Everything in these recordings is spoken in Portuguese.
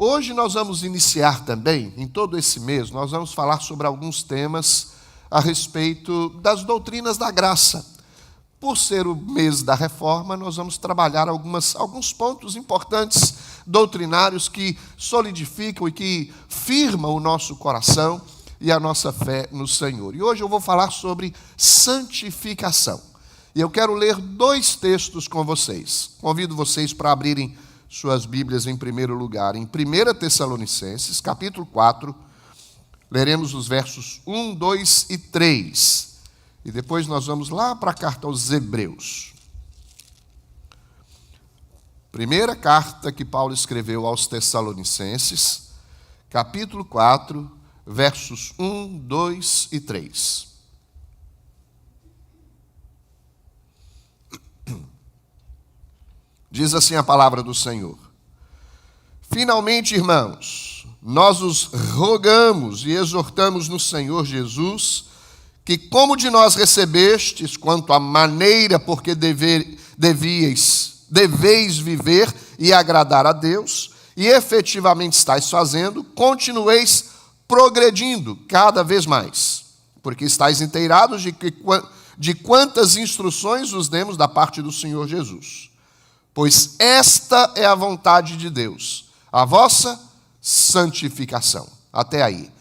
Hoje nós vamos iniciar também, em todo esse mês, nós vamos falar sobre alguns temas a respeito das doutrinas da graça. Por ser o mês da reforma, nós vamos trabalhar alguns pontos importantes doutrinários que solidificam e que firmam o nosso coração e a nossa fé no Senhor. E hoje eu vou falar sobre santificação. E eu quero ler 2 textos com vocês. Convido vocês para abrirem suas Bíblias em primeiro lugar. Em 1 Tessalonicenses, capítulo 4, leremos os versos 1, 2 e 3. E depois nós vamos lá para a carta aos Hebreus. Primeira carta que Paulo escreveu aos Tessalonicenses, capítulo 4, versos 1, 2 e 3. Diz assim a palavra do Senhor: Finalmente, irmãos, nós os rogamos e exortamos no Senhor Jesus, que como de nós recebestes, quanto à maneira por que deveis viver e agradar a Deus, e efetivamente estáis fazendo, continueis progredindo cada vez mais, porque estáis inteirados de quantas instruções os demos da parte do Senhor Jesus. Pois esta é a vontade de Deus, a vossa santificação. Até aí.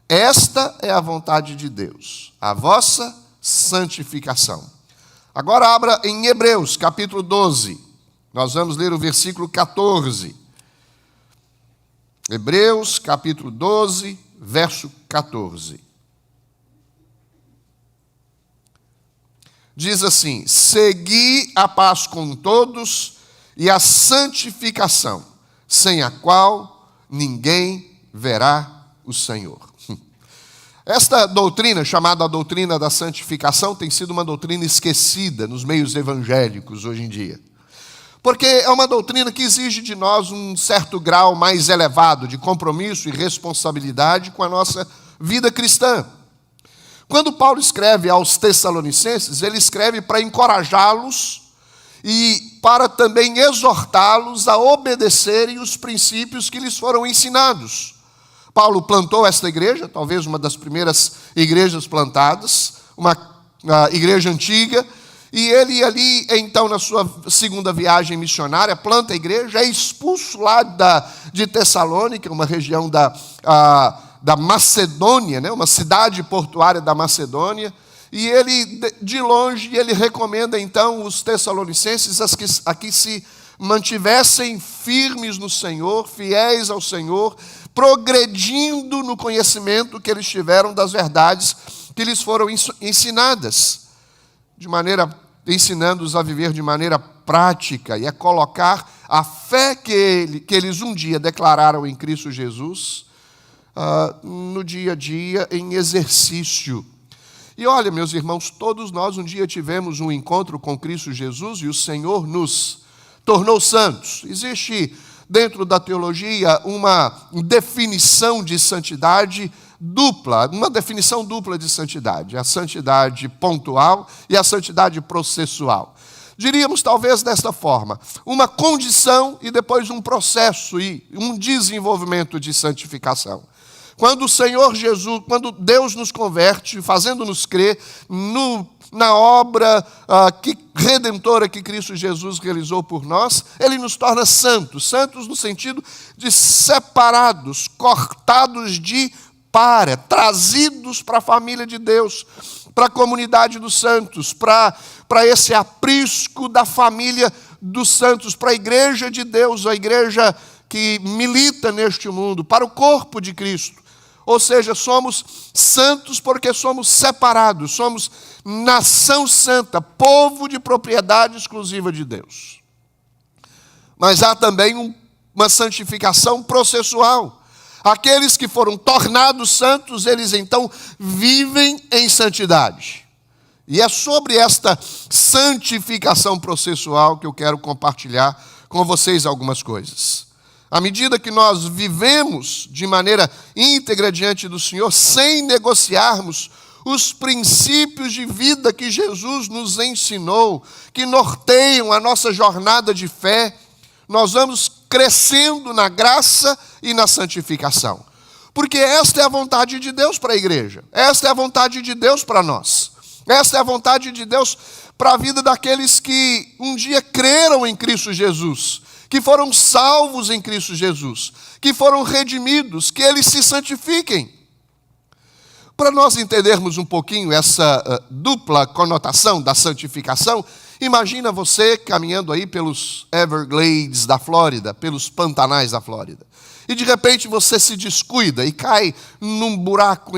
Esta é a vontade de Deus, a vossa santificação. Agora abra em Hebreus, capítulo 12. Nós vamos ler o versículo 14. Hebreus, capítulo 12, verso 14. Diz assim: Segui a paz com todos e a santificação, sem a qual ninguém verá o Senhor. Esta doutrina, chamada a doutrina da santificação, tem sido uma doutrina esquecida nos meios evangélicos hoje em dia. Porque é uma doutrina que exige de nós um certo grau mais elevado de compromisso e responsabilidade com a nossa vida cristã. Quando Paulo escreve aos Tessalonicenses, ele escreve para encorajá-los e para também exortá-los a obedecerem os princípios que lhes foram ensinados. Paulo plantou esta igreja, talvez uma das primeiras igrejas plantadas, uma igreja antiga, e ele ali, então, na sua segunda viagem missionária, planta a igreja, é expulso lá de Tessalônica, uma região da Macedônia, né, uma cidade portuária da Macedônia, e ele, de longe, ele recomenda, então, os tessalonicenses a que se mantivessem firmes no Senhor, fiéis ao Senhor, progredindo no conhecimento que eles tiveram das verdades que lhes foram ensinadas, ensinando-os a viver de maneira prática e a colocar a fé que eles um dia declararam em Cristo Jesus no dia a dia em exercício. E olha, meus irmãos, todos nós um dia tivemos um encontro com Cristo Jesus e o Senhor nos tornou santos. Existe dentro da teologia uma definição de santidade dupla, uma definição dupla de santidade, a santidade pontual e a santidade processual. Diríamos talvez desta forma: uma condição e depois um processo e um desenvolvimento de santificação. Quando o Senhor Jesus, quando Deus nos converte, fazendo-nos crer na obra redentora que Cristo Jesus realizou por nós, Ele nos torna santos. Santos no sentido de separados, cortados de para, trazidos para a família de Deus, para a comunidade dos santos, para esse aprisco da família dos santos, para a igreja de Deus, a igreja que milita neste mundo, para o corpo de Cristo. Ou seja, somos santos porque somos separados, somos nação santa, povo de propriedade exclusiva de Deus. Mas há também uma santificação processual. Aqueles que foram tornados santos, eles então vivem em santidade. E é sobre esta santificação processual que eu quero compartilhar com vocês algumas coisas. À medida que nós vivemos de maneira íntegra diante do Senhor, sem negociarmos os princípios de vida que Jesus nos ensinou, que norteiam a nossa jornada de fé, nós vamos crescendo na graça e na santificação. Porque esta é a vontade de Deus para a igreja. Esta é a vontade de Deus para nós. Esta é a vontade de Deus para a vida daqueles que um dia creram em Cristo Jesus, que foram salvos em Cristo Jesus, que foram redimidos, que eles se santifiquem. Para nós entendermos um pouquinho essa dupla conotação da santificação, imagina você caminhando aí pelos Everglades da Flórida, pelos Pantanais da Flórida. E de repente você se descuida e cai num buraco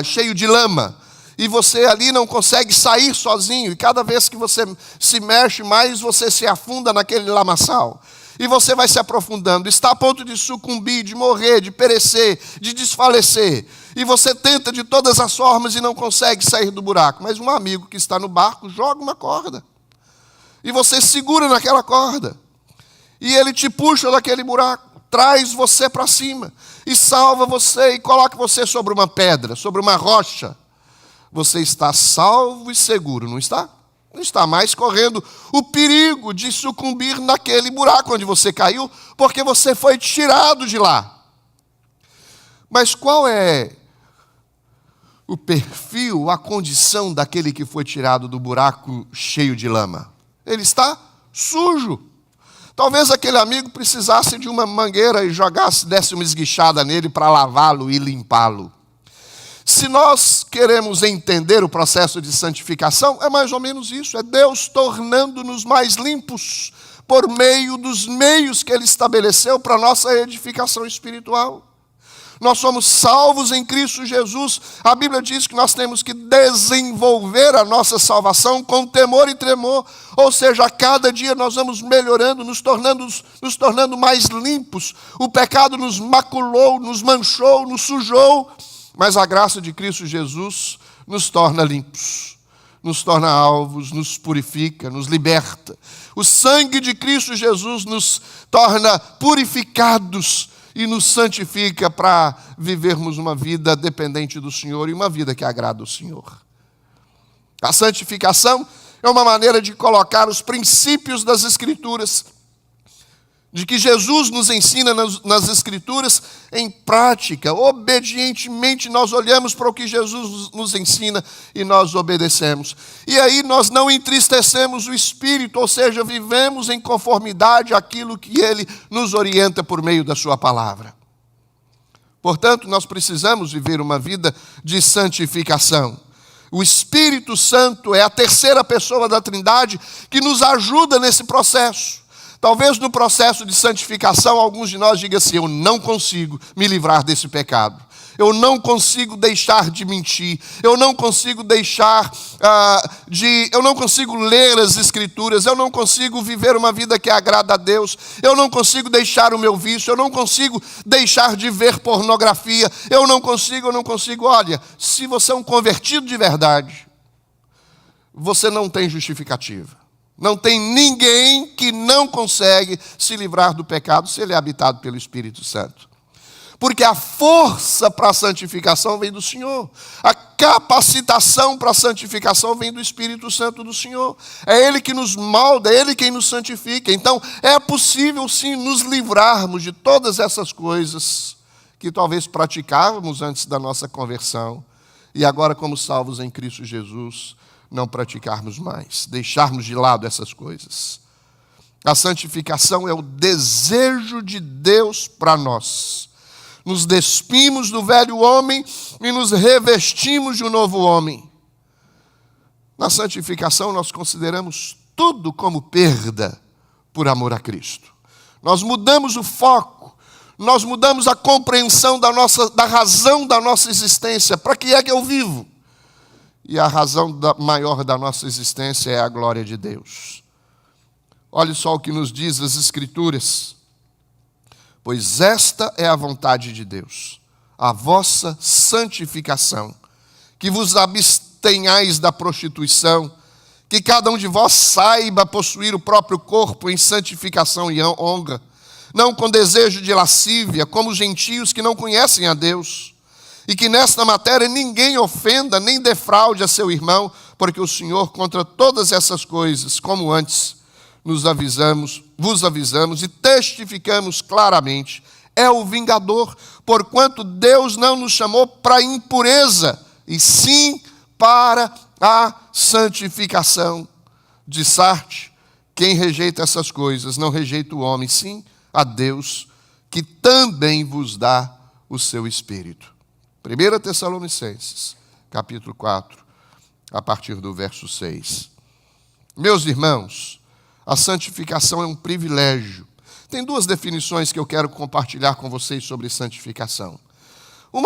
cheio de lama. E você ali não consegue sair sozinho. E cada vez que você se mexe mais, você se afunda naquele lamaçal. E você vai se aprofundando. Está a ponto de sucumbir, de morrer, de perecer, de desfalecer. E você tenta de todas as formas e não consegue sair do buraco. Mas um amigo que está no barco joga uma corda. E você segura naquela corda. E ele te puxa daquele buraco. Traz você para cima. E salva você e coloca você sobre uma pedra, sobre uma rocha. Você está salvo e seguro, não está? Não está mais correndo o perigo de sucumbir naquele buraco onde você caiu, porque você foi tirado de lá. Mas qual é o perfil, a condição daquele que foi tirado do buraco cheio de lama? Ele está sujo. Talvez aquele amigo precisasse de uma mangueira e desse uma esguichada nele para lavá-lo e limpá-lo. Se nós queremos entender o processo de santificação, é mais ou menos isso. É Deus tornando-nos mais limpos por meio dos meios que Ele estabeleceu para a nossa edificação espiritual. Nós somos salvos em Cristo Jesus. A Bíblia diz que nós temos que desenvolver a nossa salvação com temor e tremor. Ou seja, a cada dia nós vamos melhorando, nos tornando mais limpos. O pecado nos maculou, nos manchou, nos sujou. Mas a graça de Cristo Jesus nos torna limpos, nos torna alvos, nos purifica, nos liberta. O sangue de Cristo Jesus nos torna purificados e nos santifica para vivermos uma vida dependente do Senhor e uma vida que agrada o Senhor. A santificação é uma maneira de colocar os princípios das Escrituras, de que Jesus nos ensina nas Escrituras, em prática. Obedientemente nós olhamos para o que Jesus nos ensina e nós obedecemos. E aí nós não entristecemos o Espírito, ou seja, vivemos em conformidade àquilo que Ele nos orienta por meio da Sua palavra. Portanto, nós precisamos viver uma vida de santificação. O Espírito Santo é a terceira pessoa da Trindade que nos ajuda nesse processo. Talvez no processo de santificação, alguns de nós digam assim: eu não consigo me livrar desse pecado. Eu não consigo deixar de mentir. Eu não consigo eu não consigo ler as Escrituras. Eu não consigo viver uma vida que agrada a Deus. Eu não consigo deixar o meu vício. Eu não consigo deixar de ver pornografia. Eu não consigo. Olha, se você é um convertido de verdade, você não tem justificativa. Não tem ninguém que não consegue se livrar do pecado se ele é habitado pelo Espírito Santo. Porque a força para a santificação vem do Senhor. A capacitação para a santificação vem do Espírito Santo do Senhor. É Ele que nos molda, é Ele quem nos santifica. Então, é possível sim nos livrarmos de todas essas coisas que talvez praticávamos antes da nossa conversão. E agora, como salvos em Cristo Jesus, não praticarmos mais, deixarmos de lado essas coisas. A santificação é o desejo de Deus para nós. Nos despimos do velho homem e nos revestimos de um novo homem. Na santificação nós consideramos tudo como perda por amor a Cristo. Nós mudamos o foco, nós mudamos a compreensão da razão da nossa existência. Para que é que eu vivo? E a razão maior da nossa existência é a glória de Deus. Olha só o que nos diz as Escrituras. Pois esta é a vontade de Deus, a vossa santificação, que vos abstenhais da prostituição, que cada um de vós saiba possuir o próprio corpo em santificação e honra, não com desejo de lascívia, como os gentios que não conhecem a Deus. E que nesta matéria ninguém ofenda, nem defraude a seu irmão, porque o Senhor, contra todas essas coisas, como antes, vos avisamos e testificamos claramente, é o vingador, porquanto Deus não nos chamou para a impureza, e sim para a santificação. De Sarte, quem rejeita essas coisas não rejeita o homem, sim a Deus, que também vos dá o seu Espírito. 1 Tessalonicenses, capítulo 4, a partir do verso 6. Meus irmãos, a santificação é um privilégio. Tem duas definições que eu quero compartilhar com vocês sobre santificação.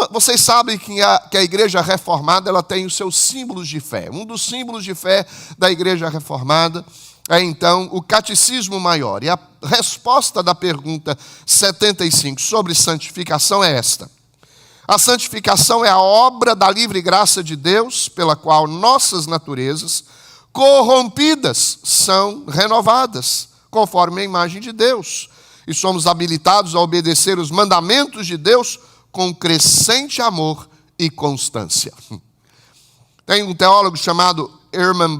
Vocês sabem que a igreja reformada ela tem os seus símbolos de fé. Um dos símbolos de fé da igreja reformada é, então, o catecismo maior. E a resposta da pergunta 75 sobre santificação é esta. A santificação é a obra da livre graça de Deus, pela qual nossas naturezas corrompidas são renovadas, conforme a imagem de Deus. E somos habilitados a obedecer os mandamentos de Deus com crescente amor e constância. Tem um teólogo chamado Herman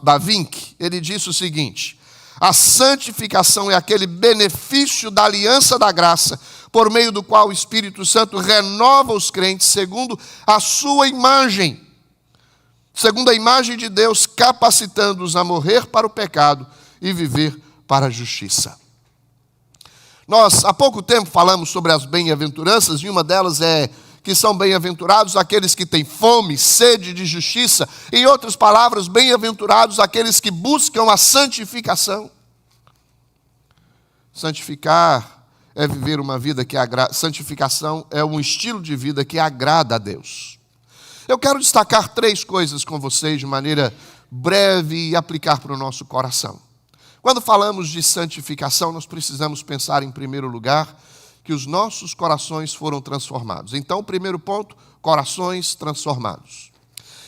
Bavinck, ele disse o seguinte: a santificação é aquele benefício da aliança da graça, por meio do qual o Espírito Santo renova os crentes segundo a sua imagem, segundo a imagem de Deus, capacitando-os a morrer para o pecado e viver para a justiça. Nós, há pouco tempo, falamos sobre as bem-aventuranças, e uma delas é que são bem-aventurados aqueles que têm fome, sede de justiça. Em outras palavras, bem-aventurados aqueles que buscam a santificação. Santificar é viver uma vida que agrada. Santificação é um estilo de vida que agrada a Deus. Eu quero destacar 3 coisas com vocês de maneira breve e aplicar para o nosso coração. Quando falamos de santificação, nós precisamos pensar, em primeiro lugar, que os nossos corações foram transformados. Então, o primeiro ponto, corações transformados.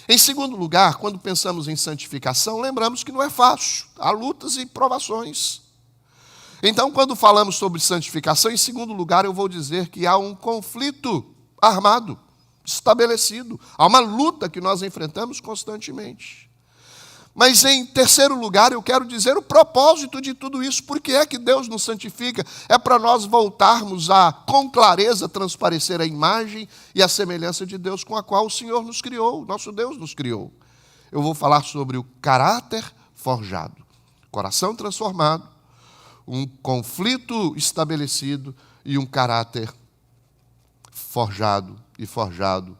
Em segundo lugar, quando pensamos em santificação, lembramos que não é fácil. Há lutas e provações. Então, quando falamos sobre santificação, em segundo lugar, eu vou dizer que há um conflito armado, estabelecido. Há uma luta que nós enfrentamos constantemente. Mas, em terceiro lugar, eu quero dizer o propósito de tudo isso. Por que é que Deus nos santifica? É para nós voltarmos a, com clareza, transparecer a imagem e a semelhança de Deus com a qual o Senhor nos criou, nosso Deus nos criou. Eu vou falar sobre o caráter forjado, coração transformado, um conflito estabelecido e um caráter forjado e forjado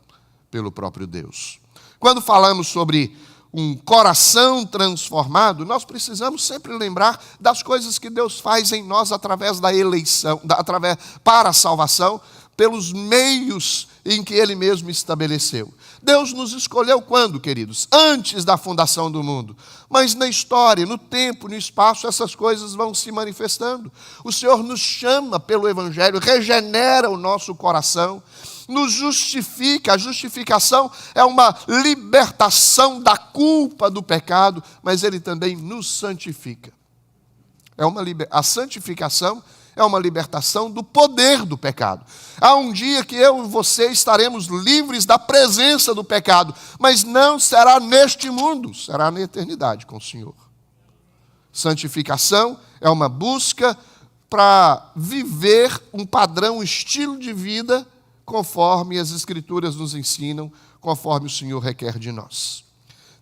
pelo próprio Deus. Quando falamos sobre um coração transformado, nós precisamos sempre lembrar das coisas que Deus faz em nós através da eleição, para a salvação, pelos meios em que Ele mesmo estabeleceu. Deus nos escolheu quando, queridos? Antes da fundação do mundo. Mas na história, no tempo, no espaço, essas coisas vão se manifestando. O Senhor nos chama pelo Evangelho, regenera o nosso coração, nos justifica. A justificação é uma libertação da culpa do pecado, mas Ele também nos santifica. A santificação é uma libertação do poder do pecado. Há um dia que eu e você estaremos livres da presença do pecado, mas não será neste mundo, será na eternidade com o Senhor. Santificação é uma busca para viver um padrão, um estilo de vida conforme as Escrituras nos ensinam, conforme o Senhor requer de nós.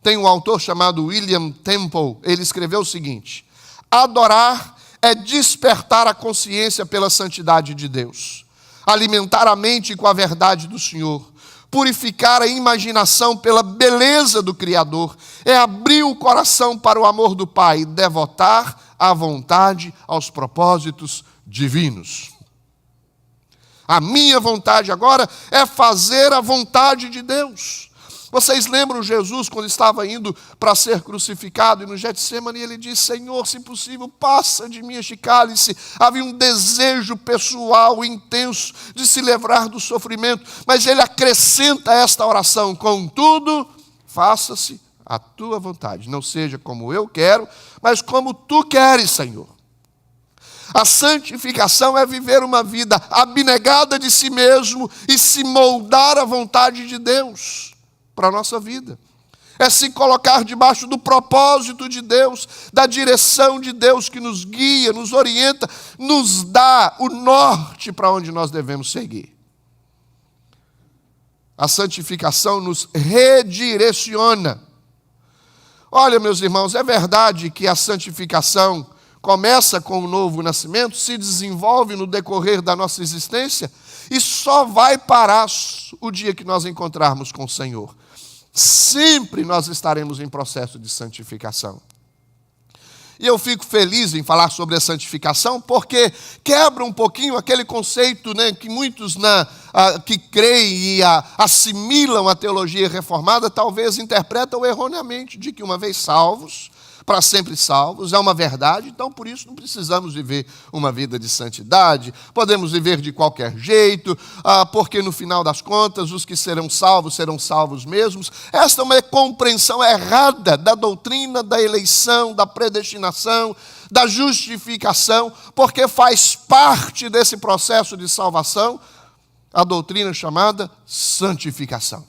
Tem um autor chamado William Temple, ele escreveu o seguinte: adorar é despertar a consciência pela santidade de Deus, alimentar a mente com a verdade do Senhor, purificar a imaginação pela beleza do Criador, é abrir o coração para o amor do Pai, devotar a vontade aos propósitos divinos. A minha vontade agora é fazer a vontade de Deus. Vocês lembram Jesus quando estava indo para ser crucificado e no Getsemane ele disse: Senhor, se possível, passa de mim este cálice. Havia um desejo pessoal intenso de se livrar do sofrimento, mas ele acrescenta esta oração: contudo, faça-se a tua vontade, não seja como eu quero, mas como tu queres, Senhor. A santificação é viver uma vida abnegada de si mesmo e se moldar à vontade de Deus para a nossa vida. é se colocar debaixo do propósito de Deus, da direção de Deus que nos guia, nos orienta, nos dá o norte para onde nós devemos seguir. A santificação nos redireciona. Olha, meus irmãos, é verdade que a santificação começa com o novo nascimento, se desenvolve no decorrer da nossa existência e só vai parar o dia que nós encontrarmos com o Senhor. Sempre nós estaremos em processo de santificação. E eu fico feliz em falar sobre a santificação, porque quebra um pouquinho aquele conceito, né, que muitos que creem e assimilam a teologia reformada, talvez interpretam erroneamente, de que uma vez salvos, para sempre salvos, é uma verdade, então por isso não precisamos viver uma vida de santidade, podemos viver de qualquer jeito, porque no final das contas os que serão salvos mesmos. Esta é uma compreensão errada da doutrina da eleição, da predestinação, da justificação, porque faz parte desse processo de salvação a doutrina chamada santificação.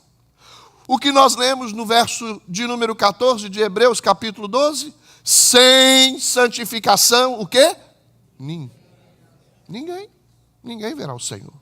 O que nós lemos no verso de número 14 de Hebreus, capítulo 12, sem santificação, o quê? Ninguém verá o Senhor.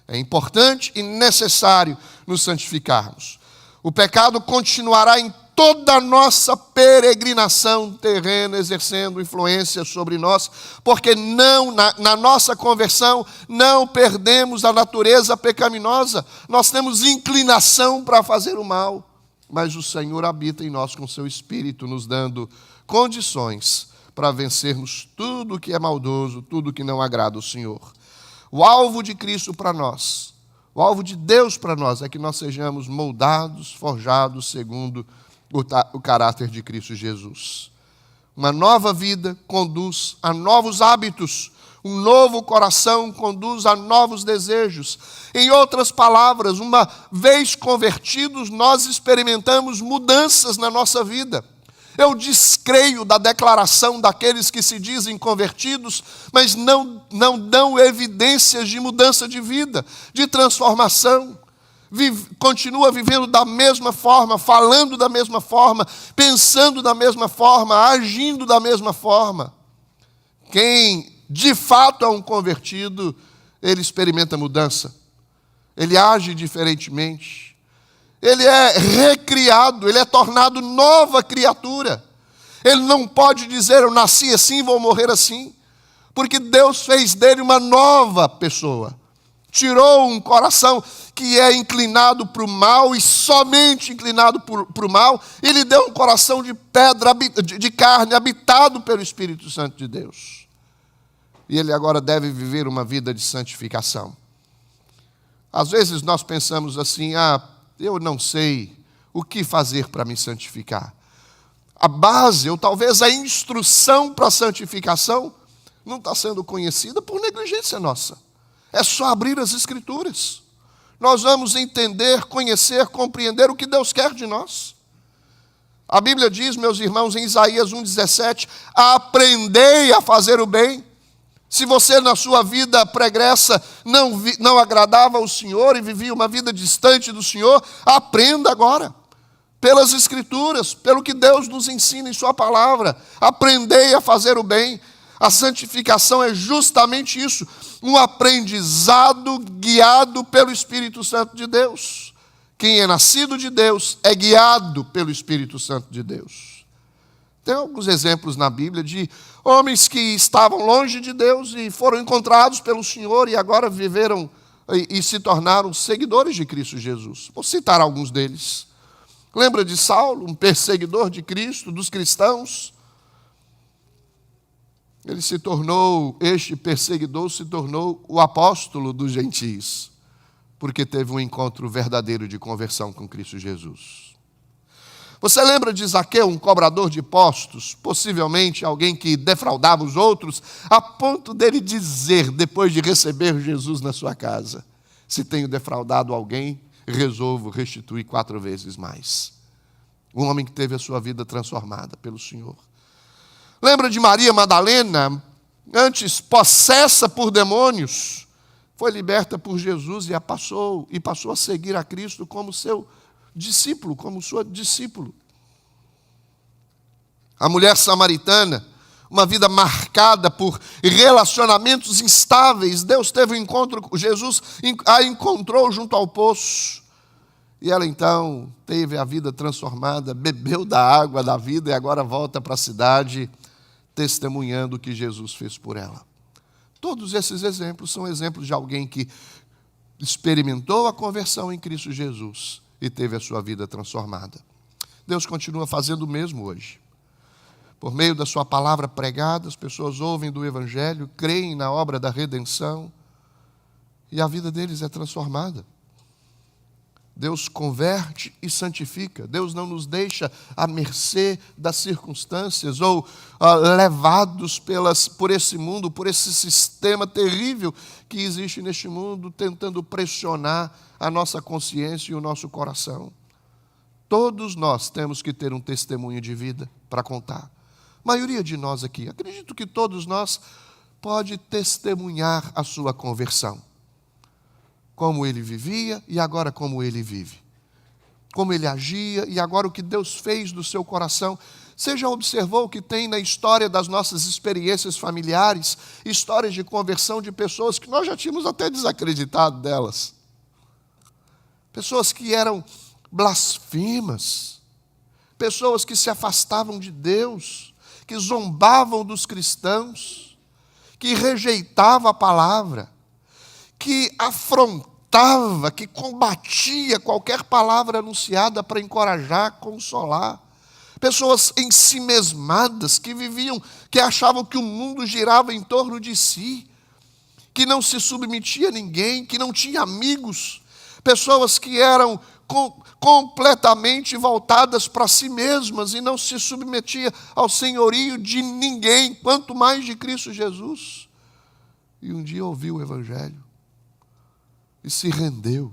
É importante e necessário nos santificarmos. O pecado continuará em toda a nossa peregrinação terrena, exercendo influência sobre nós, porque na nossa conversão não perdemos a natureza pecaminosa, nós temos inclinação para fazer o mal, mas o Senhor habita em nós com seu Espírito, nos dando condições para vencermos tudo que é maldoso, tudo que não agrada ao Senhor. O alvo de Cristo para nós, o alvo de Deus para nós é que nós sejamos moldados, forjados segundo o caráter de Cristo Jesus. Uma nova vida conduz a novos hábitos, um novo coração conduz a novos desejos. Em outras palavras, uma vez convertidos, nós experimentamos mudanças na nossa vida. Eu descreio da declaração daqueles que se dizem convertidos, mas não dão evidências de mudança de vida, de transformação. Continua vivendo da mesma forma, falando da mesma forma, pensando da mesma forma, agindo da mesma forma. Quem de fato é um convertido, ele experimenta mudança, ele age diferentemente, ele é recriado, ele é tornado nova criatura. Ele não pode dizer, eu nasci assim, vou morrer assim, porque Deus fez dele uma nova pessoa. Tirou um coração que é inclinado para o mal e somente inclinado para o mal, e lhe deu um coração de pedra, de carne, habitado pelo Espírito Santo de Deus. E ele agora deve viver uma vida de santificação. Às vezes nós pensamos assim, eu não sei o que fazer para me santificar. A base, ou talvez a instrução para a santificação, não está sendo conhecida por negligência nossa. É só abrir as Escrituras. Nós vamos entender, conhecer, compreender o que Deus quer de nós. A Bíblia diz, meus irmãos, em Isaías 1,17, aprendei a fazer o bem. Se você na sua vida pregressa não agradava ao Senhor e vivia uma vida distante do Senhor, aprenda agora. Pelas Escrituras, pelo que Deus nos ensina em sua palavra. Aprendei a fazer o bem. A santificação é justamente isso, um aprendizado guiado pelo Espírito Santo de Deus. Quem é nascido de Deus é guiado pelo Espírito Santo de Deus. Tem alguns exemplos na Bíblia de homens que estavam longe de Deus e foram encontrados pelo Senhor e agora viveram e se tornaram seguidores de Cristo Jesus. Vou citar alguns deles. Lembra de Saulo, um perseguidor de Cristo, dos cristãos? Este perseguidor se tornou o apóstolo dos gentios, porque teve um encontro verdadeiro de conversão com Cristo Jesus. Você lembra de Zaqueu, um cobrador de impostos, possivelmente alguém que defraudava os outros, a ponto dele dizer, depois de receber Jesus na sua casa, se tenho defraudado alguém, resolvo restituir 4 vezes mais. Um homem que teve a sua vida transformada pelo Senhor. Lembra de Maria Madalena, antes possessa por demônios, foi liberta por Jesus e passou a seguir a Cristo como seu discípulo, como sua discípulo. A mulher samaritana, uma vida marcada por relacionamentos instáveis. Deus teve um encontro, Jesus a encontrou junto ao poço. E ela então teve a vida transformada, bebeu da água da vida e agora volta para a cidade testemunhando o que Jesus fez por ela. Todos esses exemplos são exemplos de alguém que experimentou a conversão em Cristo Jesus e teve a sua vida transformada. Deus continua fazendo o mesmo hoje. Por meio da sua palavra pregada, as pessoas ouvem do Evangelho, creem na obra da redenção e a vida deles é transformada. Deus converte e santifica. Deus não nos deixa à mercê das circunstâncias ou levados por esse mundo, por esse sistema terrível que existe neste mundo, tentando pressionar a nossa consciência e o nosso coração. Todos nós temos que ter um testemunho de vida para contar. A maioria de nós aqui, acredito que todos nós, pode testemunhar a sua conversão. Como ele vivia e agora como ele vive. Como ele agia e agora o que Deus fez do seu coração. Você já observou que tem na história das nossas experiências familiares, histórias de conversão de pessoas que nós já tínhamos até desacreditado delas. Pessoas que eram blasfemas, pessoas que se afastavam de Deus, que zombavam dos cristãos, que rejeitavam a palavra, que afrontava, que combatia qualquer palavra anunciada para encorajar, consolar. Pessoas ensimesmadas, que viviam, que achavam que o mundo girava em torno de si, que não se submetia a ninguém, que não tinha amigos. Pessoas que eram completamente voltadas para si mesmas e não se submetia ao senhorio de ninguém, quanto mais de Cristo Jesus. E um dia ouviu o Evangelho e se rendeu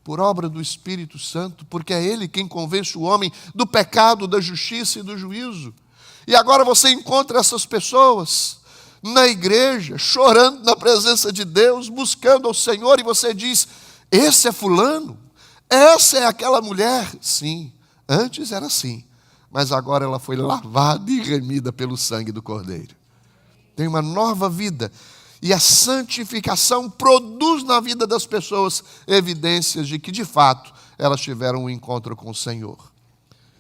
por obra do Espírito Santo, porque é Ele quem convence o homem do pecado, da justiça e do juízo. E agora você encontra essas pessoas na igreja, chorando na presença de Deus, buscando ao Senhor, e você diz: esse é fulano? Essa é aquela mulher? Sim, antes era assim, mas agora ela foi lavada e remida pelo sangue do Cordeiro. Tem uma nova vida. E a santificação produz na vida das pessoas evidências de que, de fato, elas tiveram um encontro com o Senhor.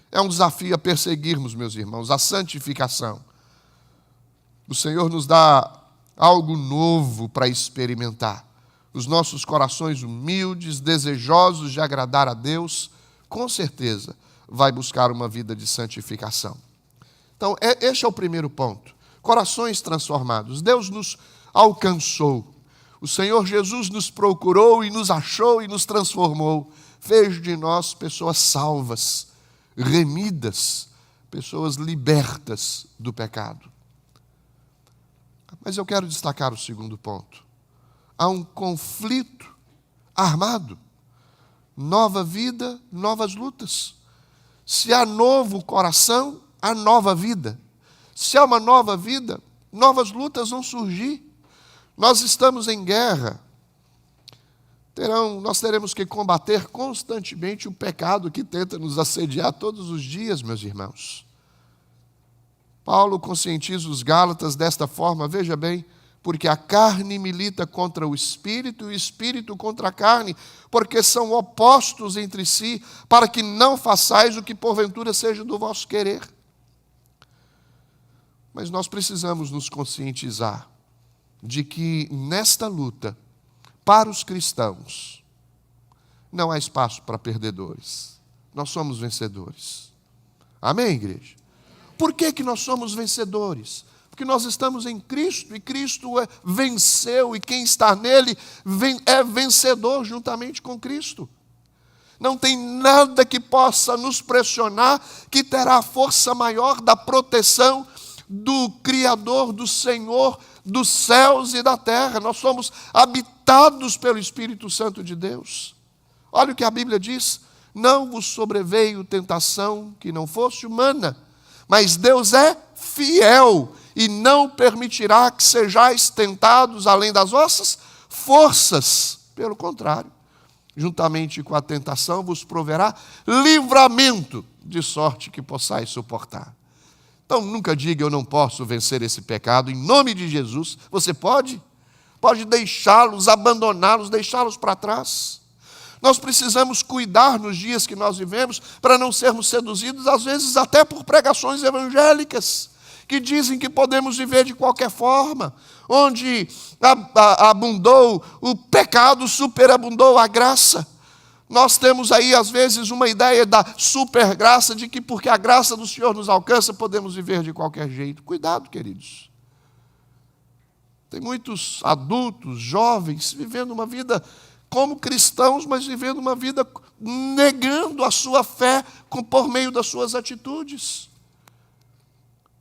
É um desafio a perseguirmos, meus irmãos, a santificação. O Senhor nos dá algo novo para experimentar. Os nossos corações humildes, desejosos de agradar a Deus, com certeza vai buscar uma vida de santificação. Então, este é o primeiro ponto. Corações transformados. Deus nos alcançou. O Senhor Jesus nos procurou e nos achou e nos transformou. Fez de nós pessoas salvas, remidas, pessoas libertas do pecado. Mas eu quero destacar o segundo ponto. Há um conflito armado. Nova vida, novas lutas. Se há novo coração, há nova vida. Se há uma nova vida, novas lutas vão surgir. Nós estamos em guerra. Nós teremos que combater constantemente o pecado que tenta nos assediar todos os dias, meus irmãos. Paulo conscientiza os Gálatas desta forma, veja bem, porque a carne milita contra o Espírito e o Espírito contra a carne, porque são opostos entre si, para que não façais o que porventura seja do vosso querer. Mas nós precisamos nos conscientizar de que nesta luta, para os cristãos, não há espaço para perdedores. Nós somos vencedores. Amém, igreja? Por que nós somos vencedores? Porque nós estamos em Cristo, e Cristo venceu, e quem está nele é vencedor juntamente com Cristo. Não tem nada que possa nos pressionar, que terá a força maior da proteção do Criador, do Senhor, dos céus e da terra. Nós somos habitados pelo Espírito Santo de Deus. Olha o que a Bíblia diz: não vos sobreveio tentação que não fosse humana, mas Deus é fiel e não permitirá que sejais tentados além das vossas forças. Pelo contrário, juntamente com a tentação, vos proverá livramento, de sorte que possais suportar. Então, nunca diga, eu não posso vencer esse pecado. Em nome de Jesus, você pode deixá-los, abandoná-los, deixá-los para trás. Nós precisamos cuidar nos dias que nós vivemos para não sermos seduzidos, às vezes até por pregações evangélicas, que dizem que podemos viver de qualquer forma, onde abundou o pecado, superabundou a graça. Nós temos aí, às vezes, uma ideia da supergraça, de que porque a graça do Senhor nos alcança, podemos viver de qualquer jeito. Cuidado, queridos. Tem muitos adultos, jovens, vivendo uma vida como cristãos, mas vivendo uma vida negando a sua fé por meio das suas atitudes.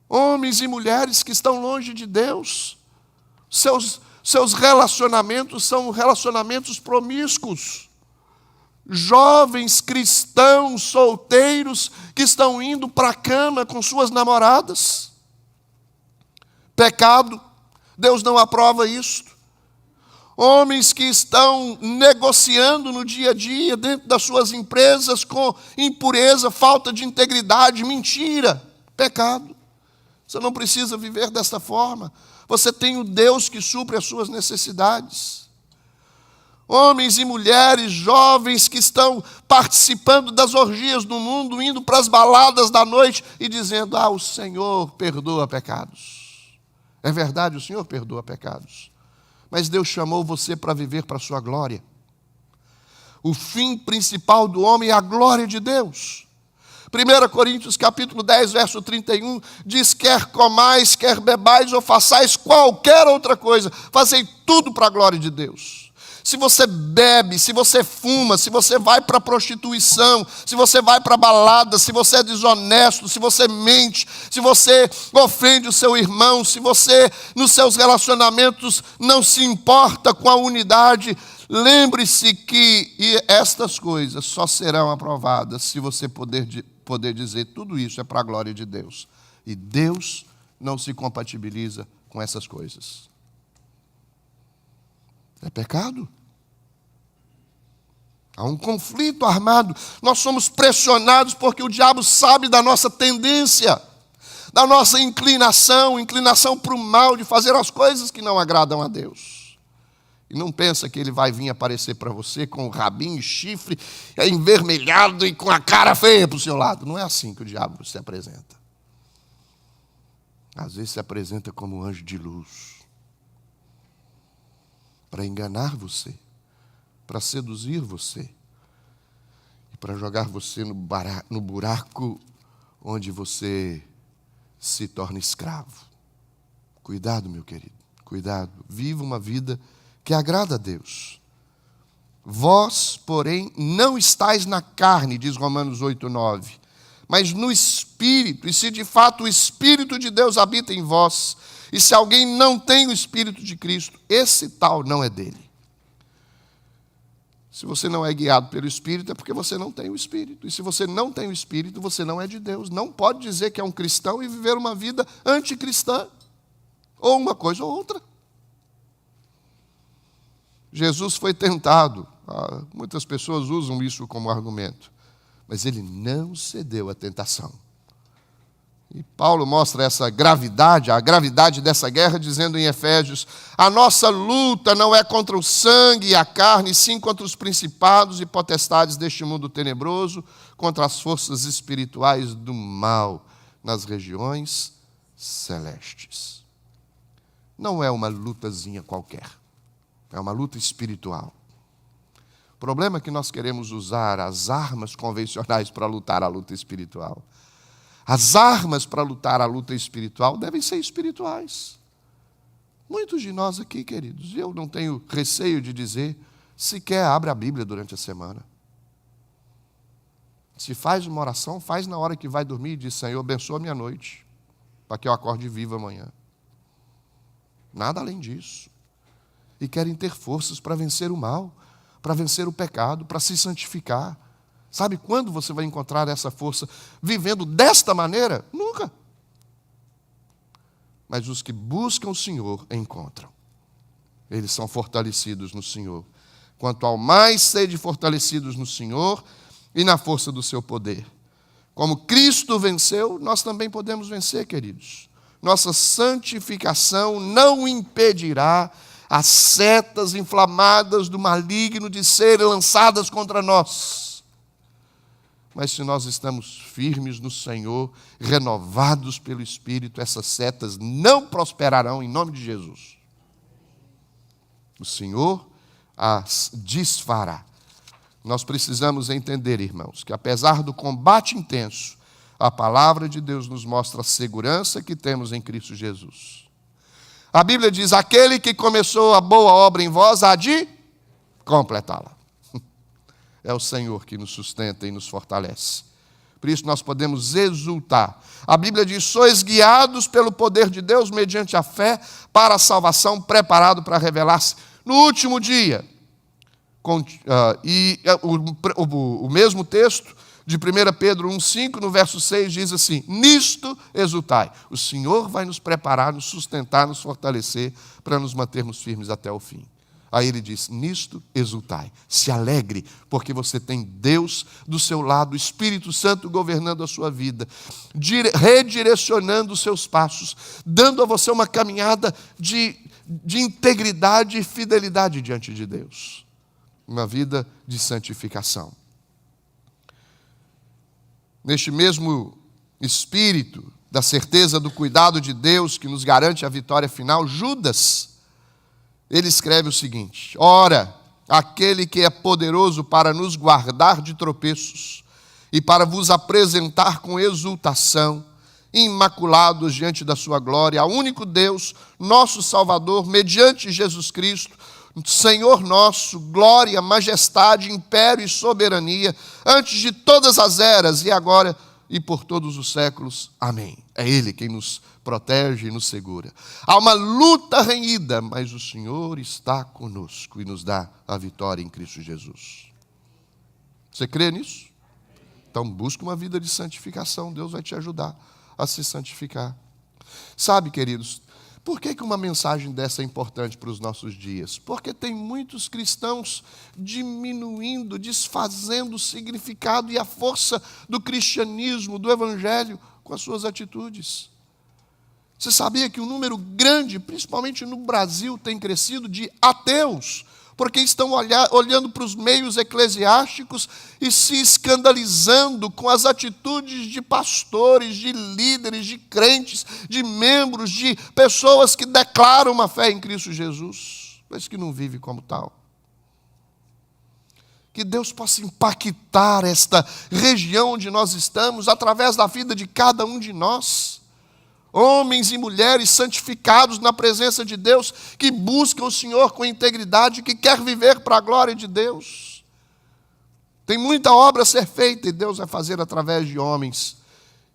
Homens e mulheres que estão longe de Deus, seus relacionamentos são relacionamentos promíscuos. Jovens cristãos solteiros que estão indo para a cama com suas namoradas. Pecado, Deus não aprova isso. Homens que estão negociando no dia a dia, dentro das suas empresas, com impureza, falta de integridade, mentira, pecado. Você não precisa viver desta forma. Você tem o Deus que supre as suas necessidades. Homens e mulheres, jovens que estão participando das orgias do mundo, indo para as baladas da noite e dizendo, o Senhor perdoa pecados. É verdade, o Senhor perdoa pecados. Mas Deus chamou você para viver para a sua glória. O fim principal do homem é a glória de Deus. 1 Coríntios capítulo 10, verso 31, diz, quer comais, quer bebais ou façais qualquer outra coisa, fazei tudo para a glória de Deus. Se você bebe, se você fuma, se você vai para a prostituição, se você vai para a balada, se você é desonesto, se você mente, se você ofende o seu irmão, se você nos seus relacionamentos não se importa com a unidade, lembre-se que estas coisas só serão aprovadas se você poder dizer tudo isso é para a glória de Deus. E Deus não se compatibiliza com essas coisas. É pecado. Há um conflito armado. Nós somos pressionados porque o diabo sabe da nossa tendência, da nossa inclinação para o mal, de fazer as coisas que não agradam a Deus. E não pensa que ele vai vir aparecer para você com o rabinho e chifre, envermelhado e com a cara feia para o seu lado. Não é assim que o diabo se apresenta. Às vezes se apresenta como um anjo de luz, para enganar você, para seduzir você e para jogar você no buraco onde você se torna escravo. Cuidado, meu querido, cuidado. Viva uma vida que agrada a Deus. Vós, porém, não estáis na carne, diz Romanos 8:9, mas no Espírito. E se de fato o Espírito de Deus habita em vós, e se alguém não tem o Espírito de Cristo, esse tal não é dele. Se você não é guiado pelo Espírito, é porque você não tem o Espírito. E se você não tem o Espírito, você não é de Deus. Não pode dizer que é um cristão e viver uma vida anticristã. Ou uma coisa ou outra. Jesus foi tentado. Muitas pessoas usam isso como argumento. Mas ele não cedeu à tentação. E Paulo mostra essa gravidade, a gravidade dessa guerra, dizendo em Efésios, a nossa luta não é contra o sangue e a carne, sim contra os principados e potestades deste mundo tenebroso, contra as forças espirituais do mal nas regiões celestes. Não é uma lutazinha qualquer, é uma luta espiritual. O problema é que nós queremos usar as armas convencionais para lutar a luta espiritual. As armas para lutar a luta espiritual devem ser espirituais. Muitos de nós aqui, queridos, eu não tenho receio de dizer, sequer abre a Bíblia durante a semana. Se faz uma oração, faz na hora que vai dormir e diz, Senhor, abençoa a minha noite, para que eu acorde vivo amanhã. Nada além disso. E querem ter forças para vencer o mal, para vencer o pecado, para se santificar. Sabe quando você vai encontrar essa força vivendo desta maneira? Nunca. Mas os que buscam o Senhor encontram. Eles são fortalecidos no Senhor. Quanto ao mais sede fortalecidos no Senhor e na força do seu poder. Como Cristo venceu, nós também podemos vencer, queridos. Nossa santificação não impedirá as setas inflamadas do maligno de serem lançadas contra nós. Mas se nós estamos firmes no Senhor, renovados pelo Espírito, essas setas não prosperarão em nome de Jesus. O Senhor as desfará. Nós precisamos entender, irmãos, que apesar do combate intenso, a palavra de Deus nos mostra a segurança que temos em Cristo Jesus. A Bíblia diz, aquele que começou a boa obra em vós, há de completá-la. É o Senhor que nos sustenta e nos fortalece. Por isso nós podemos exultar. A Bíblia diz, sois guiados pelo poder de Deus, mediante a fé, para a salvação, preparado para revelar-se no último dia. O mesmo texto de 1 Pedro 1,5, no verso 6, diz assim, nisto exultai. O Senhor vai nos preparar, nos sustentar, nos fortalecer, para nos mantermos firmes até o fim. Aí ele diz, nisto exultai, se alegre, porque você tem Deus do seu lado, o Espírito Santo governando a sua vida, redirecionando os seus passos, dando a você uma caminhada de integridade e fidelidade diante de Deus. Uma vida de santificação. Neste mesmo espírito da certeza do cuidado de Deus que nos garante a vitória final, Judas, ele escreve o seguinte, ora, aquele que é poderoso para nos guardar de tropeços e para vos apresentar com exultação, imaculados diante da sua glória, ao único Deus, nosso Salvador, mediante Jesus Cristo, Senhor nosso, glória, majestade, império e soberania, antes de todas as eras, e agora e por todos os séculos. Amém. É Ele quem nos protege e nos segura. Há uma luta renhida, mas o Senhor está conosco e nos dá a vitória em Cristo Jesus. Você crê nisso? Então busque uma vida de santificação, Deus vai te ajudar a se santificar. Sabe, queridos, por que uma mensagem dessa é importante para os nossos dias? Porque tem muitos cristãos diminuindo, desfazendo o significado e a força do cristianismo, do evangelho, com as suas atitudes. Você sabia que um número grande, principalmente no Brasil, tem crescido de ateus, porque estão olhando para os meios eclesiásticos e se escandalizando com as atitudes de pastores, de líderes, de crentes, de membros, de pessoas que declaram uma fé em Cristo Jesus, mas que não vivem como tal. Que Deus possa impactar esta região onde nós estamos, através da vida de cada um de nós. Homens e mulheres santificados na presença de Deus, que buscam o Senhor com integridade, que quer viver para a glória de Deus. Tem muita obra a ser feita e Deus vai fazer através de homens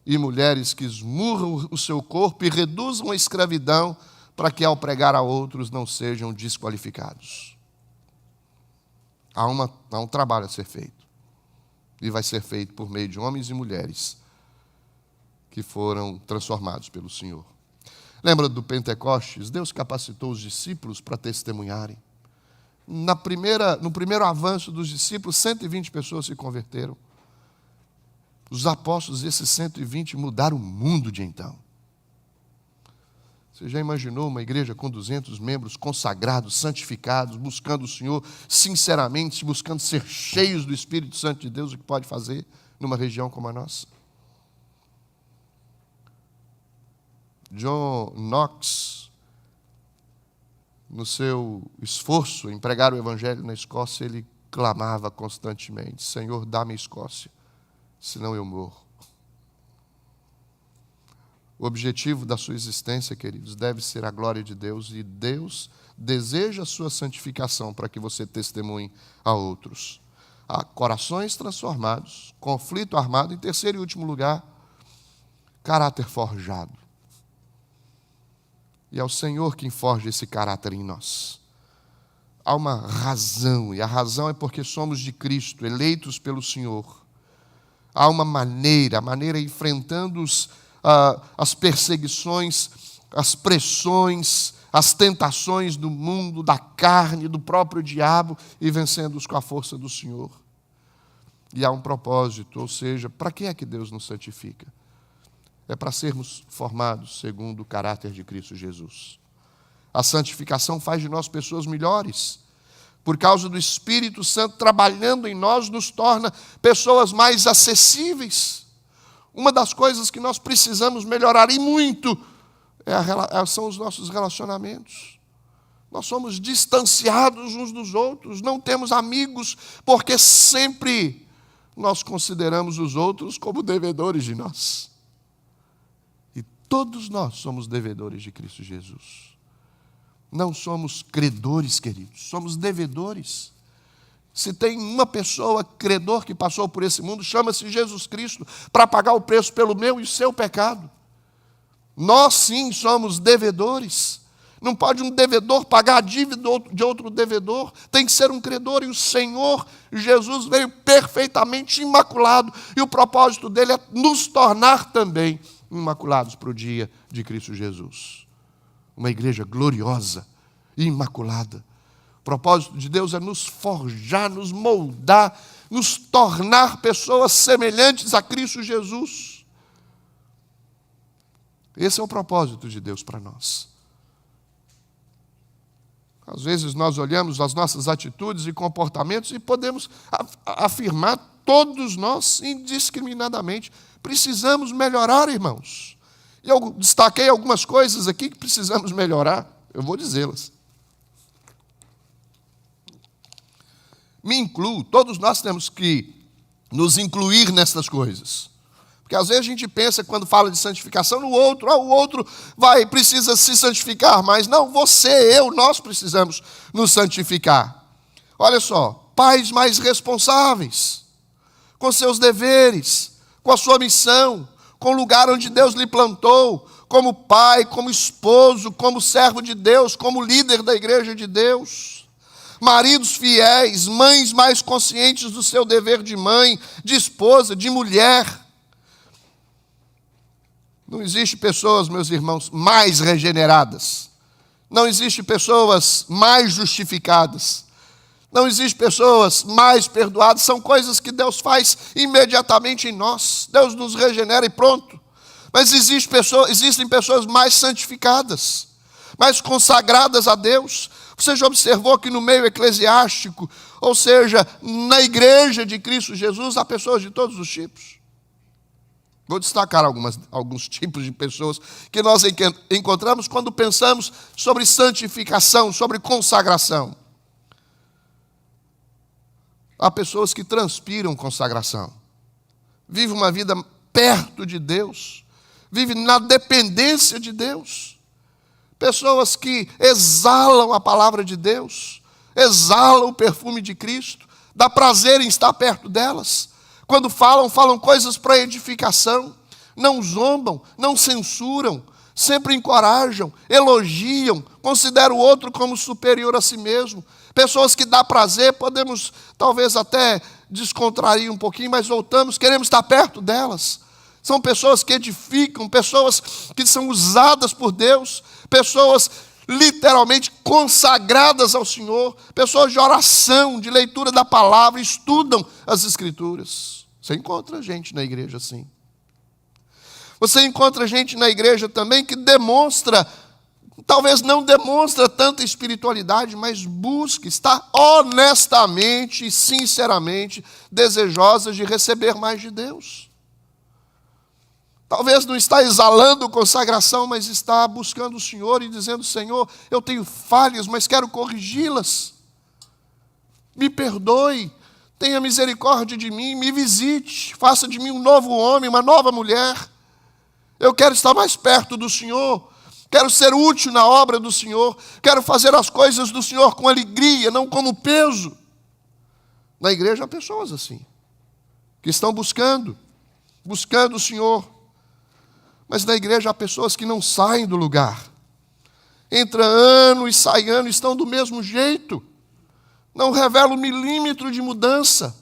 e mulheres que esmurram o seu corpo e reduzam a escravidão para que ao pregar a outros não sejam desqualificados. Há um trabalho a ser feito e vai ser feito por meio de homens e mulheres que foram transformados pelo Senhor. Lembra do Pentecostes? Deus capacitou os discípulos para testemunharem. No primeiro avanço dos discípulos, 120 pessoas se converteram. Os apóstolos, esses 120, mudaram o mundo de então. Você já imaginou uma igreja com 200 membros consagrados, santificados, buscando o Senhor sinceramente, buscando ser cheios do Espírito Santo de Deus, o que pode fazer numa região como a nossa? John Knox, no seu esforço em pregar o Evangelho na Escócia, ele clamava constantemente, Senhor, dá-me Escócia, senão eu morro. O objetivo da sua existência, queridos, deve ser a glória de Deus, e Deus deseja a sua santificação para que você testemunhe a outros. Há corações transformados, conflito armado, em terceiro e último lugar, caráter forjado. E é o Senhor quem forja esse caráter em nós. Há uma razão, e a razão é porque somos de Cristo, eleitos pelo Senhor. Há uma maneira, enfrentando as perseguições as pressões, as tentações do mundo, da carne, do próprio diabo, e vencendo-os com a força do Senhor. E há um propósito, ou seja, para que é que Deus nos santifica? É para sermos formados segundo o caráter de Cristo Jesus. A santificação faz de nós pessoas melhores. Por causa do Espírito Santo trabalhando em nós, nos torna pessoas mais acessíveis. Uma das coisas que nós precisamos melhorar, e muito, são os nossos relacionamentos. Nós somos distanciados uns dos outros, não temos amigos, porque sempre nós consideramos os outros como devedores de nós. E todos nós somos devedores de Cristo Jesus. Não somos credores, queridos, somos devedores. Se tem uma pessoa credor que passou por esse mundo, chama-se Jesus Cristo, para pagar o preço pelo meu e o seu pecado. Nós sim somos devedores. Não pode um devedor pagar a dívida de outro devedor, tem que ser um credor, e o Senhor Jesus veio perfeitamente imaculado, e o propósito dele é nos tornar também imaculados para o dia de Cristo Jesus. Uma igreja gloriosa e imaculada. O propósito de Deus é nos forjar, nos moldar, nos tornar pessoas semelhantes a Cristo Jesus. Esse é o propósito de Deus para nós. Às vezes nós olhamos as nossas atitudes e comportamentos e podemos afirmar, todos nós, indiscriminadamente, precisamos melhorar, irmãos. E eu destaquei algumas coisas aqui que precisamos melhorar, eu vou dizê-las. Me incluo, todos nós temos que nos incluir nessas coisas. Porque às vezes a gente pensa, quando fala de santificação, no outro, o outro precisa se santificar, mas não, nós precisamos nos santificar. Olha só, pais mais responsáveis, com seus deveres, com a sua missão, com o lugar onde Deus lhe plantou, como pai, como esposo, como servo de Deus, como líder da igreja de Deus. Maridos fiéis, mães mais conscientes do seu dever de mãe, de esposa, de mulher. Não existe pessoas, meus irmãos, mais regeneradas. Não existe pessoas mais justificadas. Não existe pessoas mais perdoadas. São coisas que Deus faz imediatamente em nós. Deus nos regenera e pronto. Mas existem pessoas mais santificadas, mais consagradas a Deus. Você já observou que no meio eclesiástico, ou seja, na igreja de Cristo Jesus, há pessoas de todos os tipos. Vou destacar alguns tipos de pessoas que nós encontramos quando pensamos sobre santificação, sobre consagração. Há pessoas que transpiram consagração, vivem uma vida perto de Deus, vivem na dependência de Deus. Pessoas que exalam a palavra de Deus, exalam o perfume de Cristo, dá prazer em estar perto delas. Quando falam coisas para edificação, não zombam, não censuram, sempre encorajam, elogiam, consideram o outro como superior a si mesmo. Pessoas que dá prazer, podemos talvez até descontrair um pouquinho, mas queremos estar perto delas. São pessoas que edificam, pessoas que são usadas por Deus, pessoas literalmente consagradas ao Senhor, pessoas de oração, de leitura da palavra, estudam as Escrituras. Você encontra gente na igreja assim. Você encontra gente na igreja também que demonstra, talvez não demonstra tanta espiritualidade, mas busca, está honestamente e sinceramente desejosa de receber mais de Deus. Talvez não está exalando consagração, mas está buscando o Senhor e dizendo: Senhor, eu tenho falhas, mas quero corrigi-las. Me perdoe, tenha misericórdia de mim, me visite, faça de mim um novo homem, uma nova mulher. Eu quero estar mais perto do Senhor, quero ser útil na obra do Senhor, quero fazer as coisas do Senhor com alegria, não como peso. Na igreja há pessoas assim, que estão buscando o Senhor. Mas na igreja há pessoas que não saem do lugar. Entra ano e sai ano, estão do mesmo jeito. Não revelam um milímetro de mudança.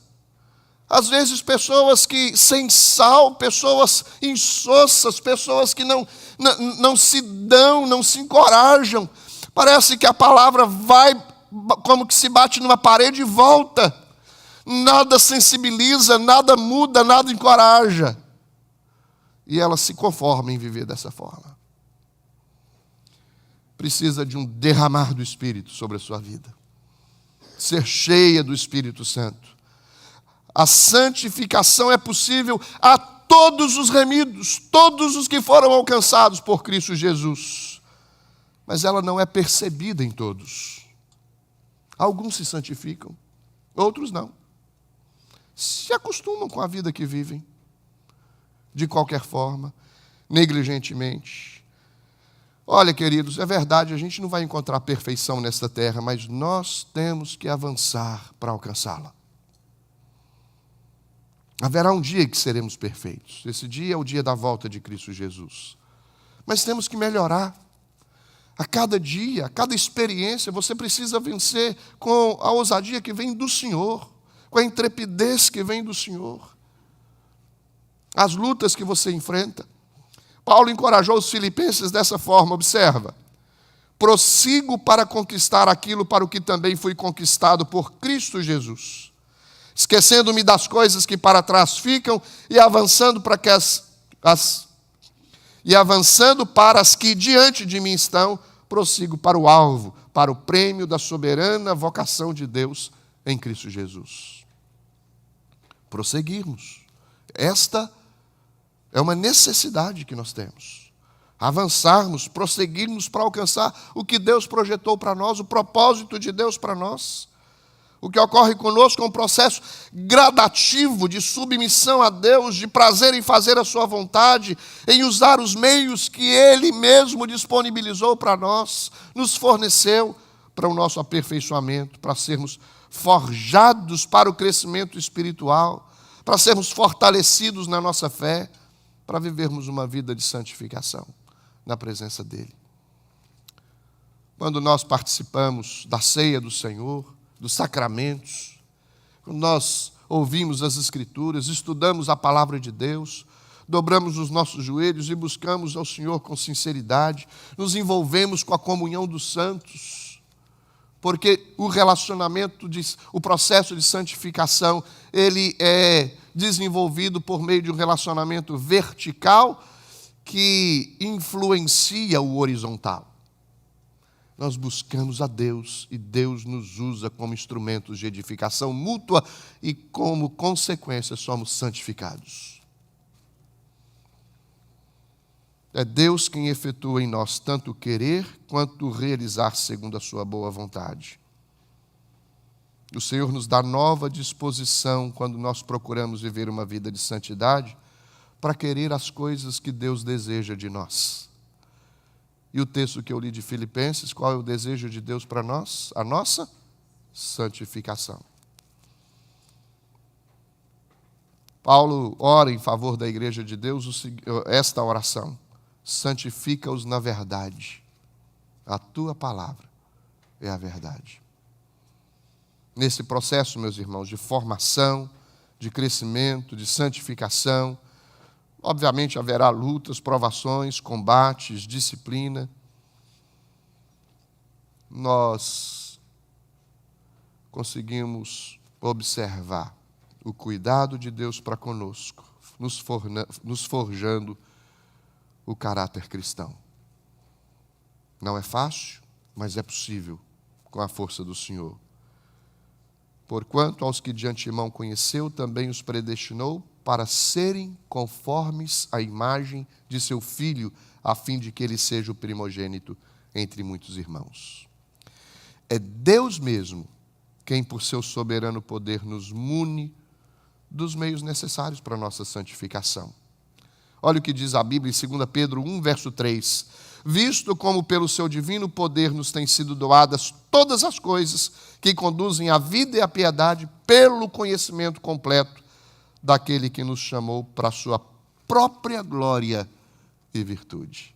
Às vezes pessoas que sem sal, pessoas insossas, pessoas que não não se dão, não se encorajam. Parece que a palavra vai como que se bate numa parede e volta. Nada sensibiliza, nada muda, nada encoraja. E ela se conforma em viver dessa forma. Precisa de um derramar do Espírito sobre a sua vida. Ser cheia do Espírito Santo. A santificação é possível a todos os remidos, todos os que foram alcançados por Cristo Jesus. Mas ela não é percebida em todos. Alguns se santificam, outros não. Se acostumam com a vida que vivem, de qualquer forma, negligentemente. Olha, queridos, é verdade, a gente não vai encontrar perfeição nesta terra, mas nós temos que avançar para alcançá-la. Haverá um dia que seremos perfeitos. Esse dia é o dia da volta de Cristo Jesus. Mas temos que melhorar. A cada dia, a cada experiência, você precisa vencer com a ousadia que vem do Senhor, com a intrepidez que vem do Senhor. As lutas que você enfrenta. Paulo encorajou os filipenses dessa forma, observa. Prossigo para conquistar aquilo para o que também fui conquistado por Cristo Jesus. Esquecendo-me das coisas que para trás ficam e avançando para as que diante de mim estão, prossigo para o alvo, para o prêmio da soberana vocação de Deus em Cristo Jesus. Prosseguirmos. Esta é uma necessidade que nós temos. Avançarmos, prosseguirmos para alcançar o que Deus projetou para nós, o propósito de Deus para nós. O que ocorre conosco é um processo gradativo de submissão a Deus, de prazer em fazer a sua vontade, em usar os meios que Ele mesmo disponibilizou para nós, nos forneceu para o nosso aperfeiçoamento, para sermos forjados para o crescimento espiritual, para sermos fortalecidos na nossa fé, para vivermos uma vida de santificação na presença dEle. Quando nós participamos da ceia do Senhor, dos sacramentos, quando nós ouvimos as Escrituras, estudamos a palavra de Deus, dobramos os nossos joelhos e buscamos ao Senhor com sinceridade, nos envolvemos com a comunhão dos santos, porque o relacionamento, o processo de santificação, ele é desenvolvido por meio de um relacionamento vertical que influencia o horizontal. Nós buscamos a Deus e Deus nos usa como instrumentos de edificação mútua e, como consequência, somos santificados. É Deus quem efetua em nós tanto o querer quanto o realizar segundo a sua boa vontade. O Senhor nos dá nova disposição quando nós procuramos viver uma vida de santidade para querer as coisas que Deus deseja de nós. E o texto que eu li de Filipenses, qual é o desejo de Deus para nós? A nossa santificação. Paulo ora em favor da igreja de Deus esta oração: santifica-os na verdade. A tua palavra é a verdade. Nesse processo, meus irmãos, de formação, de crescimento, de santificação, obviamente haverá lutas, provações, combates, disciplina. Nós conseguimos observar o cuidado de Deus para conosco, nos forjando o caráter cristão. Não é fácil, mas é possível com a força do Senhor. Porquanto aos que de antemão conheceu, também os predestinou para serem conformes à imagem de seu Filho, a fim de que ele seja o primogênito entre muitos irmãos. É Deus mesmo quem, por seu soberano poder, nos mune dos meios necessários para a nossa santificação. Olha o que diz a Bíblia em 2 Pedro 1, verso 3. Visto como pelo seu divino poder nos têm sido doadas todas as coisas que conduzem à vida e à piedade, pelo conhecimento completo daquele que nos chamou para a sua própria glória e virtude.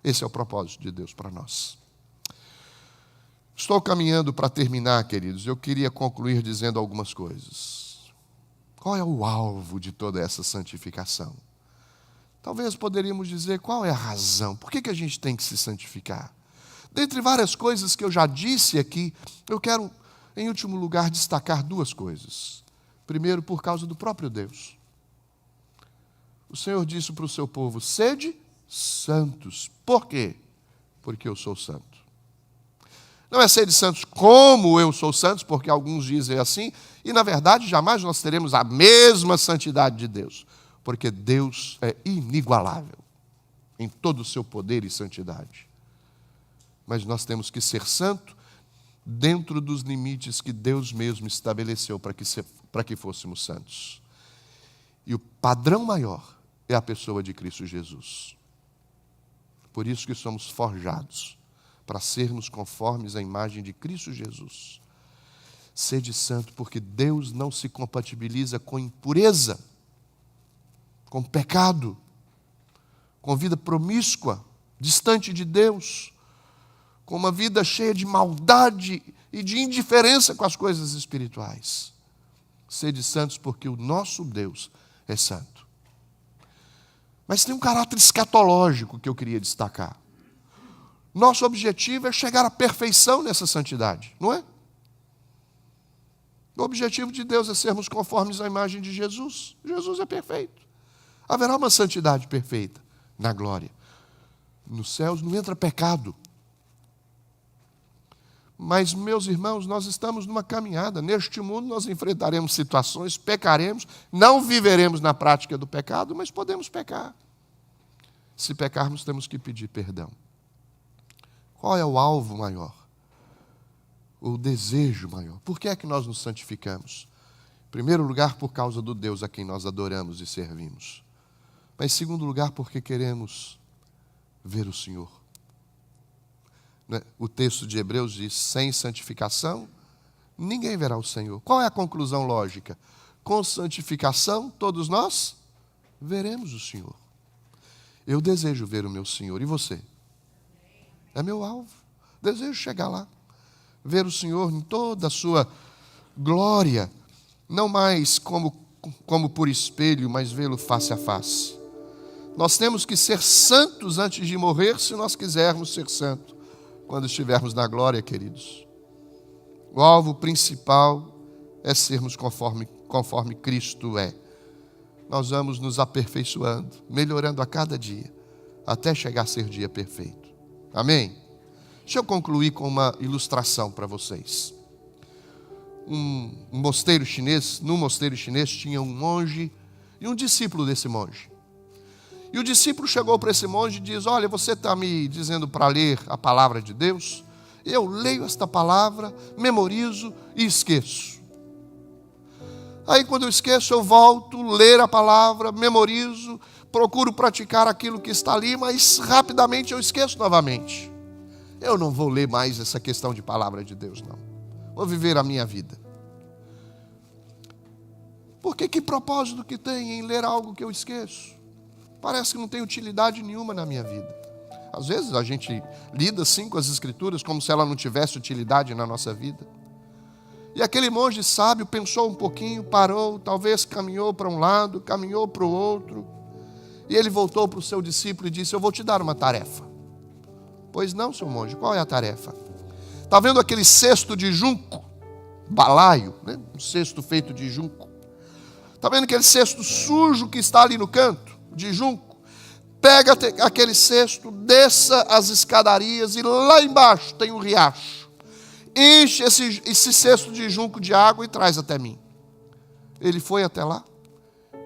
Esse é o propósito de Deus para nós. Estou caminhando para terminar, queridos. Eu queria concluir dizendo algumas coisas. Qual é o alvo de toda essa santificação? Talvez poderíamos dizer qual é a razão, por que a gente tem que se santificar? Dentre várias coisas que eu já disse aqui, eu quero, em último lugar, destacar duas coisas. Primeiro, por causa do próprio Deus. O Senhor disse para o seu povo: sede santos. Por quê? Porque eu sou santo. Não é sede santos como eu sou santo, porque alguns dizem assim, e na verdade jamais nós teremos a mesma santidade de Deus, porque Deus é inigualável em todo o seu poder e santidade. Mas nós temos que ser santo dentro dos limites que Deus mesmo estabeleceu para que fôssemos santos. E o padrão maior é a pessoa de Cristo Jesus. Por isso que somos forjados para sermos conformes à imagem de Cristo Jesus. Sede santo, porque Deus não se compatibiliza com impureza, com pecado, com vida promíscua, distante de Deus, com uma vida cheia de maldade e de indiferença com as coisas espirituais. Sede santos, porque o nosso Deus é santo. Mas tem um caráter escatológico que eu queria destacar. Nosso objetivo é chegar à perfeição nessa santidade, não é? O objetivo de Deus é sermos conformes à imagem de Jesus. Jesus é perfeito. Haverá uma santidade perfeita na glória. Nos céus não entra pecado. Mas, meus irmãos, nós estamos numa caminhada. Neste mundo nós enfrentaremos situações, pecaremos, não viveremos na prática do pecado, mas podemos pecar. Se pecarmos, temos que pedir perdão. Qual é o alvo maior? O desejo maior. Por que é que nós nos santificamos? Em primeiro lugar, por causa do Deus a quem nós adoramos e servimos. Mas em segundo lugar, porque queremos ver o Senhor. O texto de Hebreus diz: sem santificação, ninguém verá o Senhor. Qual é a conclusão lógica? Com santificação, todos nós veremos o Senhor. Eu desejo ver o meu Senhor. E você? É meu alvo. Desejo chegar lá. Ver o Senhor em toda a sua glória. Não mais como por espelho, mas vê-lo face a face. Nós temos que ser santos antes de morrer, se nós quisermos ser santos quando estivermos na glória, queridos. O alvo principal é sermos conforme Cristo é. Nós vamos nos aperfeiçoando, melhorando a cada dia, até chegar a ser dia perfeito. Amém? Deixa eu concluir com uma ilustração para vocês. No mosteiro chinês tinha um monge e um discípulo desse monge. E o discípulo chegou para esse monge e diz: olha, você está me dizendo para ler a palavra de Deus? Eu leio esta palavra, memorizo e esqueço. Aí quando eu esqueço, eu volto, ler a palavra, memorizo, procuro praticar aquilo que está ali, mas rapidamente eu esqueço novamente. Eu não vou ler mais essa questão de palavra de Deus, não. Vou viver a minha vida. Porque que propósito que tem em ler algo que eu esqueço? Parece que não tem utilidade nenhuma na minha vida. Às vezes a gente lida assim com as Escrituras como se ela não tivesse utilidade na nossa vida. E aquele monge sábio pensou um pouquinho, parou, talvez caminhou para um lado, caminhou para o outro. E ele voltou para o seu discípulo e disse: eu vou te dar uma tarefa. Pois não, seu monge, qual é a tarefa? Está vendo aquele cesto de junco? Balaio, né? Um cesto feito de junco. Está vendo aquele cesto sujo que está ali no canto, de junco? Pega aquele cesto, desça as escadarias e lá embaixo tem um riacho. Enche esse cesto de junco de água e traz até mim. Ele foi até lá,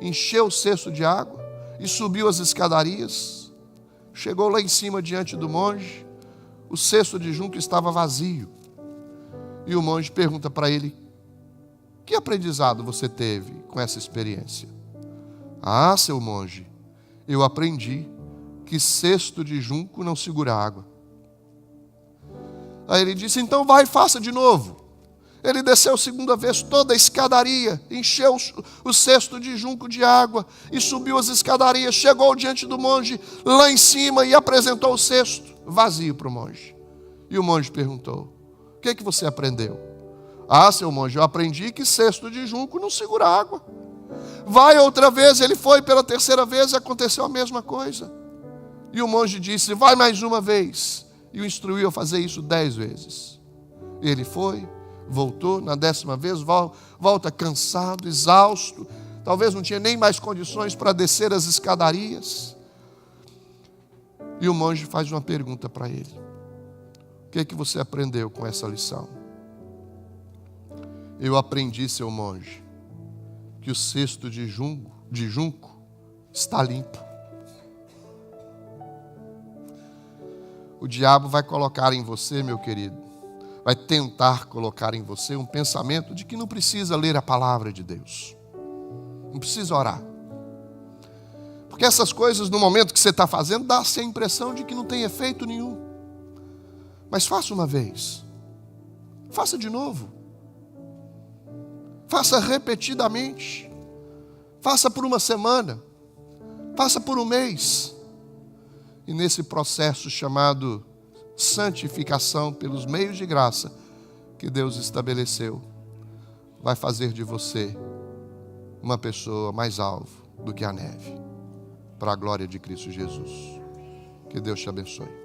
encheu o cesto de água e subiu as escadarias. Chegou lá em cima diante do monge. O cesto de junco estava vazio. E o monge pergunta para ele: que aprendizado você teve com essa experiência? Ah, seu monge, eu aprendi que cesto de junco não segura água. Aí ele disse: então vai e faça de novo. Ele desceu segunda vez toda a escadaria, encheu o cesto de junco de água e subiu as escadarias, chegou diante do monge lá em cima e apresentou o cesto vazio para o monge. E o monge perguntou: o que você aprendeu? Ah, seu monge, eu aprendi que cesto de junco não segura água. Vai outra vez, ele foi pela terceira vez e aconteceu a mesma coisa. E o monge disse, vai mais uma vez. E o instruiu a fazer isso 10 vezes. Ele foi, voltou, na 10ª vez, volta cansado, exausto. Talvez não tinha nem mais condições para descer as escadarias. E o monge faz uma pergunta para ele. O que é que você aprendeu com essa lição? Eu aprendi, seu monge, que o cesto de junco está limpo. O diabo vai colocar em você, meu querido, vai tentar colocar em você um pensamento de que não precisa ler a palavra de Deus. Não precisa orar. Porque essas coisas, no momento que você está fazendo, dá-se a impressão de que não tem efeito nenhum. Mas faça uma vez. Faça de novo. Faça repetidamente. Faça por uma semana. Faça por um mês. E nesse processo chamado santificação pelos meios de graça que Deus estabeleceu, vai fazer de você uma pessoa mais alvo do que a neve, para a glória de Cristo Jesus. Que Deus te abençoe.